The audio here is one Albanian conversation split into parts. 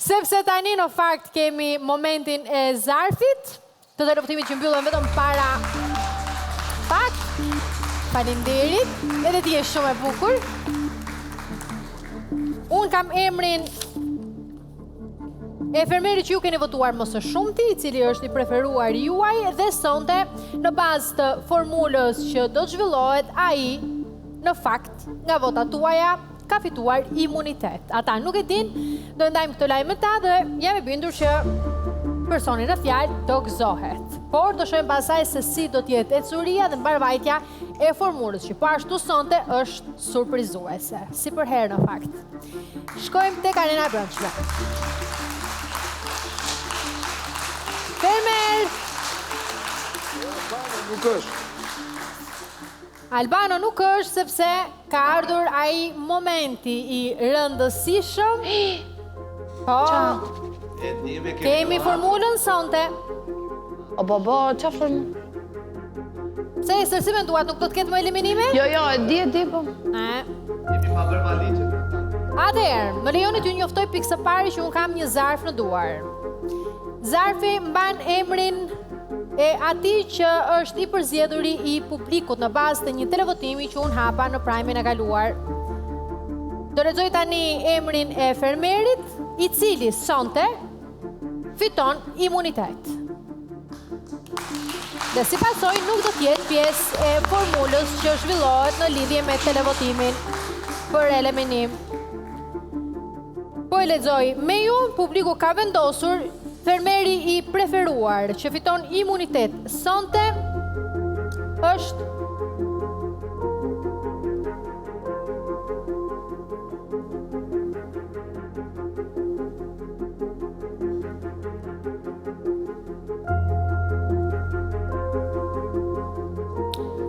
Sepse tani në fakt kemi momentin e zarfit, të televotimit që mbyllën vetëm para fakt. Faleminderit, edhe ti je shumë e bukur. Unë kam emrin e fermerit që ju keni votuar më së shumti, i cili është i preferuar juaj, dhe sonte në bazë të formulës që do të zhvillohet, ai në fakt nga votat tuaja ka fituar imunitet. Ata nuk e din, do ndajmë këtë lajm me ta dhe jam e bindur që personi në fjalë do gëzohet. Por do shohim pasaj se si do t'jetë ecuria dhe mbarvajtja e formulës, që po ashtu sonte është surprizuese. Si për herë në fakt. Shkojmë tek arena e brendshme. Fermer! Nuk është. Albano nuk është sepse ka ardhur ai momenti i rëndësishëm. Po, kemi formulën sonte. O baba, qa formullë? Se e sërsi menduat nuk do të ketë më eliminime? Jo, e di, po. Jemi pa bërë valiqet. Atëherë, më lejoni t'ju njoftoj pikë së pari që unë kam një zarf në duar. Zarfi mban emrin e ati që është i përzjedhuri i publikut në bazë të një televotimi që unë hapa në prajmin e kaluar. Do lexoj tani emrin e fermerit, i cili sonte fiton imunitet. Dhe si pasoj nuk do t'jetë pjesë e formulës që zhvillohet në lidhje me televotimin për eliminim. Po e lexoj, me ju publiku ka vendosur fermeri i preferuar që fiton imunitet sonte është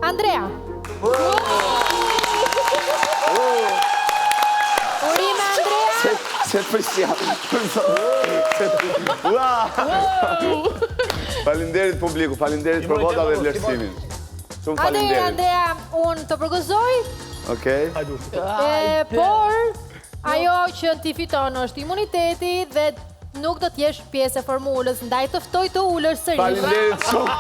Andrea. Urime Andrea. Se të përshja. Falinderit publiku, falinderit për vota dhe vlerësimin. Shumë falinderit. Andrea, unë të përgëzoj. Okej. Por, ajo që ti fiton është imuniteti dhe nuk do t'jesh pjesë e formulës, ndaj të ftoj të ullësh sërish. Falinderit shumë.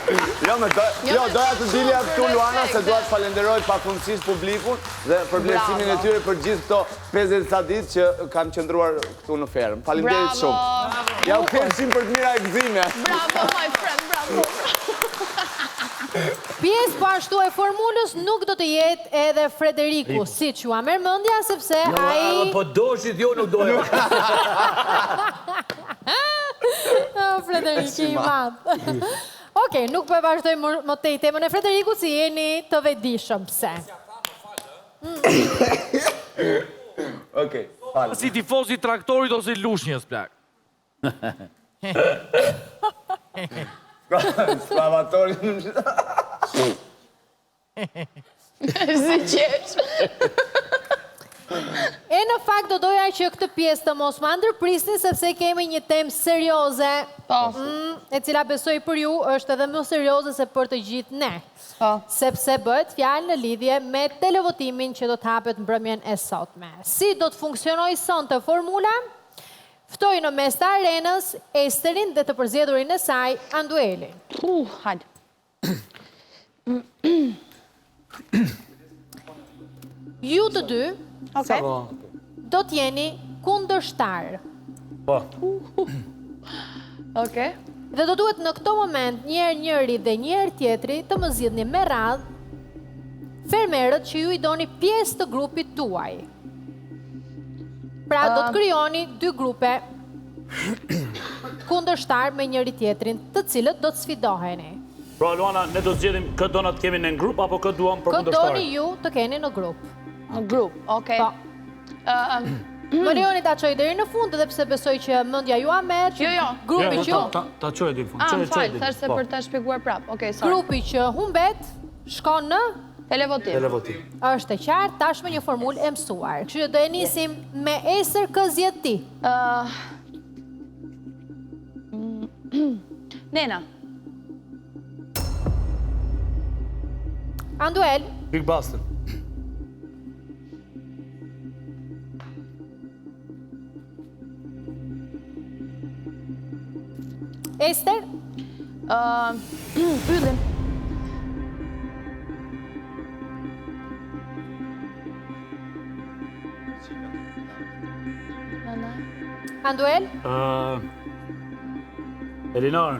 Doja të dilja këtu Luana, se doja të falenderoj pakundësisht publikun dhe për vlerësimin e tyre për gjithë këto 50 sa ditë që kanë qëndruar këtu në ferm. Falinderit shumë. Ja u kërshim për të mira e gëzime. Bravo, my friend, bravo. Pjesë po ashtu e formulës nuk do të jetë edhe Frederiku, si që a merë mëndja, sepse ai... Po doshit jo nuk dojë. Frederiki i madh. Okej, nuk po e vazhdoj më tej temën e Frederiku, si jeni të vetëdijshëm pse. Okej, falë. Si tifozi traktorit ose lushnjës, plak. Spravatori në mështë. Si qesh. E në fakt do doja që këtë pjesë të mos më ndërprisni, sepse kemi një temë serioze, e cila besoj për ju është edhe më serioze se për të gjithë ne. Sepse bëhet fjalë në lidhje me televotimin që do të hapet mbrëmjen e sotme. Si do të funksionojë sonte formula? Ftoj në mes të arenës Esterin dhe të përzgjedhurin e saj Anduelin. Hajde. Ju të dy do t'jeni kundërshtar. Po. Dhe do duhet në këto moment njerë njëri dhe njerë tjetri të më zgjidhni me radhë fermerët që ju i doni pjesë të grupit tuaj. Pra do të krijoni dy grupe kundërshtar me njëri tjetrin, të cilët do të sfidoheni. Pra Luana, ne do të zgjedhim këtë do na të kemi në grup apo këtë duam për kundërshtar? Këtë doni ju të keni në grup. Në grup, okej. Më lejoni ta çoj deri në fund, edhe pse besoj që mendja ju a merr, grupi që ta çoj deri në fund. Më fal, thash se për ta shpjeguar prap. Okej, sorry. Grupi që humbet shkon në televotim. Është e qartë, tashmë një formulë e mësuar. Kështu që do e nisim me Ester këzjet ti. Nena. Anduel. Big Buster. Ester? Yllin. Anduel? Elinar.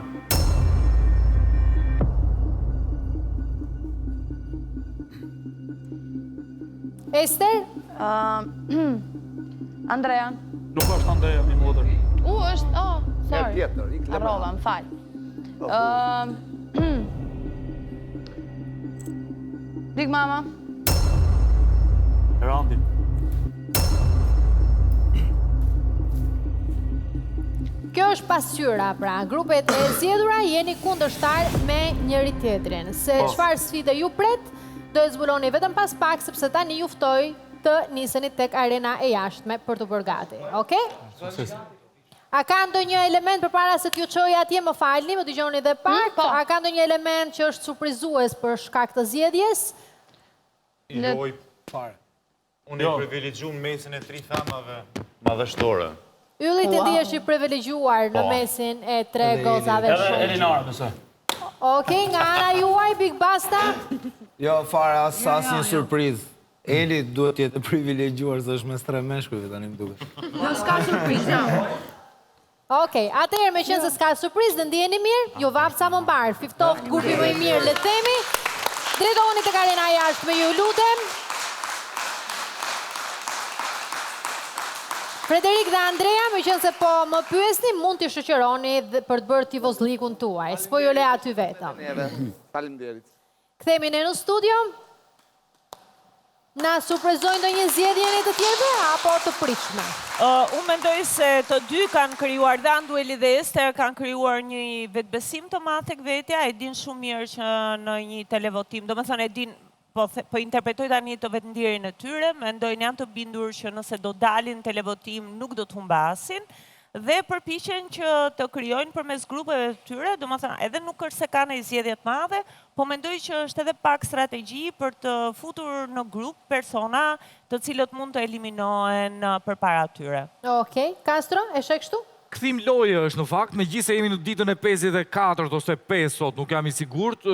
Ester? Andrea. Nuk është Andrea, mi modër. Është, sorry. Tjetër, i Klemen. Arrova, më falj. Big Mama. Randi. Kjo është pasqyra, pra, grupet e zgjedhura jeni kundërshtar me njëri tjetrin. Se çfarë sfide ju pret, do e zbuloni vetëm pas pak, sepse tani ju ftoj të niseni tek arena e jashtme për të bërë gati. Okej? A ka ndonjë element përpara se t'ju çoj atje, më falni, më dëgjoni edhe pak? A ka ndonjë element që është surprizues për shkak të zgjedhjes? Loj fare. Unë e privilegju në mesin e 3 femave madhështore. Ylli ti ndihesh i privilegjuar në mesin e 3 gozave Edhe shumë. Elinar, besoj. Okej, nga ana juaj, Big Basta? Jo, fare, asnjë surprizë. Eli duhet jetë privilegjuar se është mes 3 meshkujve tani më duket. S'ka surprizë. Okej, atëherë me qenë se s'ka surprizë, dhe ndiheni mirë, ju vap sa më mbar, fiftoft grupi më i mirë, le të themi. Drejtohuni tek arena e jashtme, ju lutem. Frederik dhe Andrea, me qenë se po më pyesni, mund t'i shoqëroni për të bërë tifozlikun tuaj. S'po ju le aty vetëm. Faleminderit. Kthehemi ne në studio. Na surprizojnë ndonjë zgjedhje të tjerëve apo të pritshme? Unë mendoj se të dy kanë krijuar, dhe Andueli dhe Ester kanë krijuar një vetbesim të madh tek vetja, e din shumë mirë që në një televotim, domethënë e din, po interpretoj tani të vetëndjerjen e tyre, mendojnë janë të bindur që nëse do dalin televotim nuk do të humbasin, dhe përpiqen që të krijojnë përmes grupeve të tyre, domethënë edhe nuk është se kanë zgjedhje të madhe, po mendoj që është edhe pak strategji për të futur në grup persona të cilët mund të eliminohen përpara tyre. Okej, Castro, e sheh kështu? Kthim loje është në fakt, megjithëse jemi në ditën e 54 ose 5 sot, nuk jam i sigurt.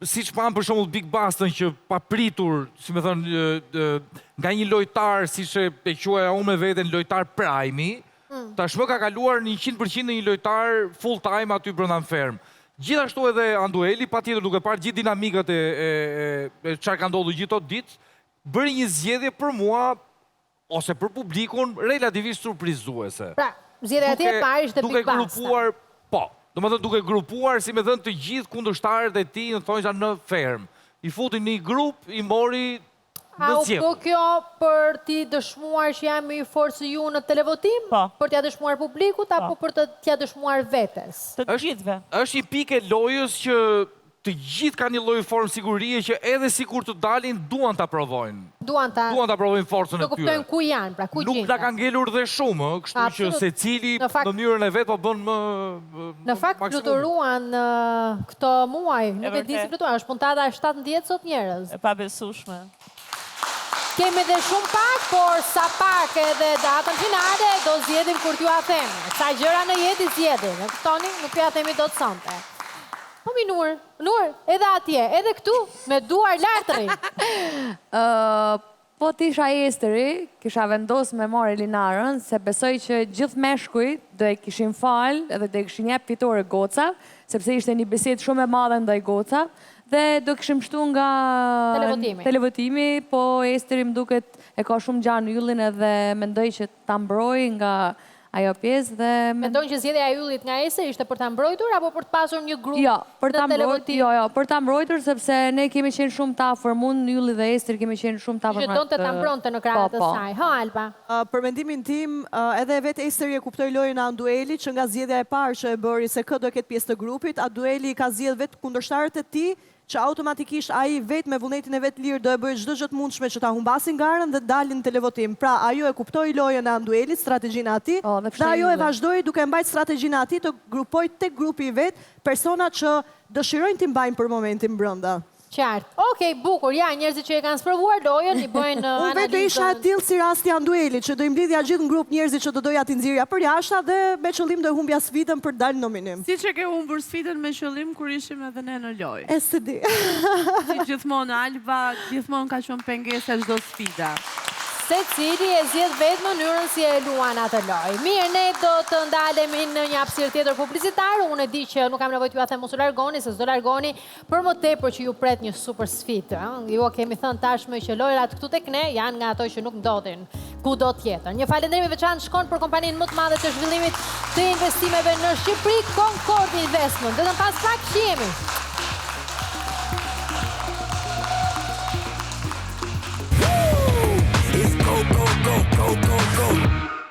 Siç pam për shembull Big Bastën që pa pritur, si më thënë, nga një lojtar, siç e quaja unë me veten lojtar prime, tashmë ka kaluar në 100% në një lojtar full time aty brenda në ferm. Gjithashtu edhe Andueli, patjetër duke parë gjithë dinamikat e çfarë ka ndodhur gjithë ato ditë, bëri një zgjedhje për mua ose për publikun relativisht surprizuese. Pra, zgjedhja e tij e parë ishte Big Basta. Domethënë duke grupuar, si me thënë, të gjithë kundërshtarët e tij, në thonjë në ferm. I futi në një grup, i mori A u bë kjo për t'i dëshmuar që jam i fortë se ju në televotim? Për t'ja dëshmuar publikut, apo për t'ja dëshmuar vetes? Të gjithëve. Është një pikë e lojës që të gjithë kanë një lloj formë sigurie që edhe sikur të dalin duan ta provojnë. Duan ta provojnë forcën e tyre. Të kuptojnë ku janë, pra ku gjenden. Nuk na ka ngelur dhe shumë, kështu që secili në mënyrën e vet po bën më në fakt fluturuan këto muaj, nuk e di si fluturuan, është puntata e 17 sot njerëz. E pabesueshme. Kemi dhe shumë pak, por sa pak edhe datën finale do zgjedhim kur t'ju a themi. Sa gjëra në jetë i zgjedhim, e kuptoni, nuk t'ju a themi dot sonte. Po mi Nur, edhe atje, edhe këtu, me duar lartëri. Po t'isha Esteri, kisha vendos me marrë Elinarën, se besoj që gjithë meshkuj do e kishin falë edhe do e kishin jep fitore goca, sepse ishte një bisedë shumë e madhe ndaj goca, dhe do kishim shtu nga televotimi, po Esteri më duket e ka shumë gjanë Yllin edhe mendoj që ta mbroj nga ajo pjesë dhe... Mendojnë që zgjedhja e Yllit nga Ester ishte për ta mbrojtur apo për të pasur një grup në televotim? Jo, për ta mbrojtur, sepse ne kemi qenë shumë të afër, unë, Ylli dhe Ester kemi qenë shumë të afër. Që donte ta mbronte në krahët e saj. Ha, Alba. Për mendimin tim, edhe vetë Esteri e kuptoi lojën e Anduelit, që nga zgjedhja e parë që e bëri se kë do ketë pjesë të grupit, Andueli ka zgjedhur vetë kundërshtarët e tij, që automatikisht ai vetë me vullnetin e vetë lirë do e bëjë çdo gjë të mundshme që ta humbasin garën dhe dalin në televotim. Pra, ajo e kuptoi lojën e Anduelit, strategjinë e tij, dhe ajo e vazhdoi duke mbajtur strategjinë e tij të grupojë tek grupi i vet persona që dëshirojnë t'i mbajnë për momentin brenda. Qartë. Okej, bukur, ja, njerëzit që e kanë sprovuar lojën, i bëjnë Unë vetë do isha e tillë si rasti Anduelit, që do i mblidhja gjithë në grup njerëzit që do doja t'i nxirja për jashta dhe me qëllim do humbja sfidën për dalë nominim. Si që ke humbur sfidën me qëllim kur ishim edhe ne në lojë. E se di. Si gjithmonë Alba, gjithmonë ka qenë pengesa çdo sfida. Se cili e zjedh vetë mënyrën si e luan atë lojë. Mirë, ne do të ndalemi në një hapësirë tjetër publicitar. Unë e di që nuk kam nevojë t'ju a them mos u largoni, se s'do largoni për më tepër që ju pret një super sfidë. Ju kemi thënë tashmë që lojrat këtu tek ne janë nga ato që nuk ndodhin kudo tjetër. Një falënderim i veçantë shkon për kompaninë më të madhe të zhvillimit të investimeve në Shqipëri, Concord Investment. Vetëm pas pak jemi. Go, go, go, go, go, go.